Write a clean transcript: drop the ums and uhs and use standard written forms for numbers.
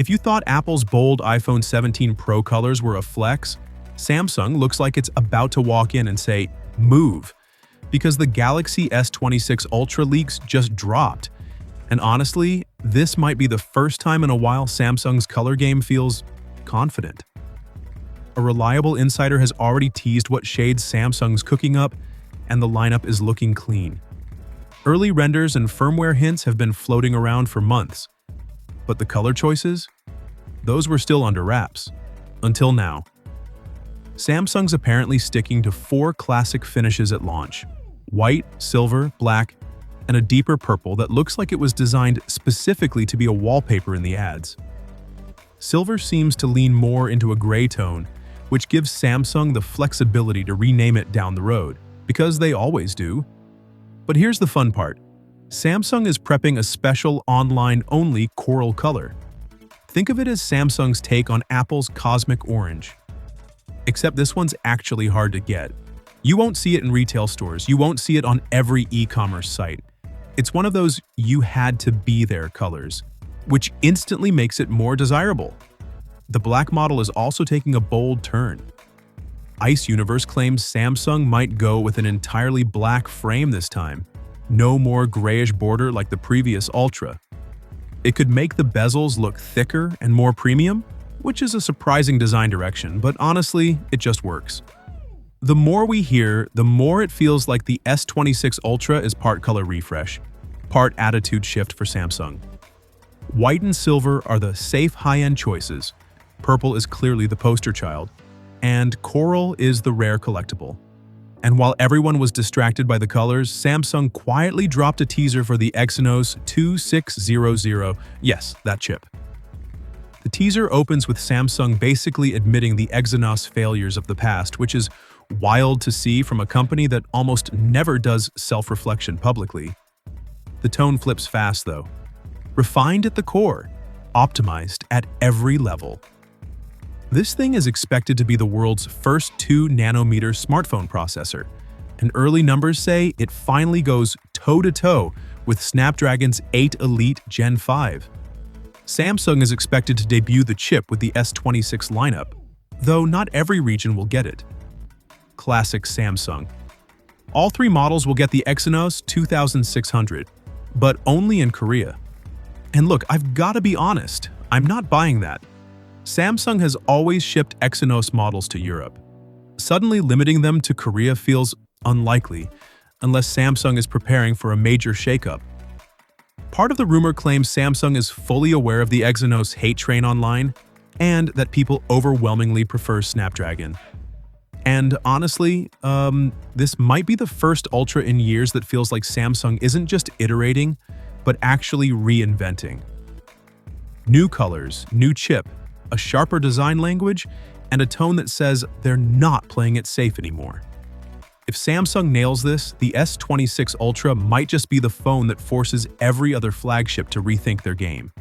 If you thought Apple's bold iPhone 17 Pro colors were a flex, Samsung looks like it's about to walk in and say, "Move," because the Galaxy S26 Ultra leaks just dropped. And honestly, this might be the first time in a while Samsung's color game feels confident. A reliable insider has already teased what shades Samsung's cooking up, and the lineup is looking clean. Early renders and firmware hints have been floating around for months. But the color choices? Those were still under wraps. Until now. Samsung's apparently sticking to 4 classic finishes at launch: white, silver, black, and a deeper purple that looks like it was designed specifically to be a wallpaper in the ads. Silver seems to lean more into a gray tone, which gives Samsung the flexibility to rename it down the road, because they always do. But here's the fun part. Samsung is prepping a special online-only coral color. Think of it as Samsung's take on Apple's cosmic orange. Except this one's actually hard to get. You won't see it in retail stores, you won't see it on every e-commerce site. It's one of those you-had-to-be-there colors, which instantly makes it more desirable. The black model is also taking a bold turn. Ice Universe claims Samsung might go with an entirely black frame this time. No more grayish border like the previous Ultra. It could make the bezels look thicker and more premium, which is a surprising design direction, but honestly, it just works. The more we hear, the more it feels like the S26 Ultra is part color refresh, part attitude shift for Samsung. White and silver are the safe high-end choices, purple is clearly the poster child, and coral is the rare collectible. And while everyone was distracted by the colors, Samsung quietly dropped a teaser for the Exynos 2600, yes, that chip. The teaser opens with Samsung basically admitting the Exynos failures of the past, which is wild to see from a company that almost never does self-reflection publicly. The tone flips fast, though. Refined at the core, optimized at every level. This thing is expected to be the world's first 2-nanometer smartphone processor, and early numbers say it finally goes toe-to-toe with Snapdragon's 8 Elite Gen 5. Samsung is expected to debut the chip with the S26 lineup, though not every region will get it. Classic Samsung. All 3 models will get the Exynos 2600, but only in Korea. And look, I've got to be honest, I'm not buying that. Samsung has always shipped Exynos models to Europe. Suddenly limiting them to Korea feels unlikely, unless Samsung is preparing for a major shakeup. Part of the rumor claims Samsung is fully aware of the Exynos hate train online, and that people overwhelmingly prefer Snapdragon. And honestly, this might be the first Ultra in years that feels like Samsung isn't just iterating, but actually reinventing. New colors, new chip, a sharper design language, and a tone that says they're not playing it safe anymore. If Samsung nails this, the S26 Ultra might just be the phone that forces every other flagship to rethink their game.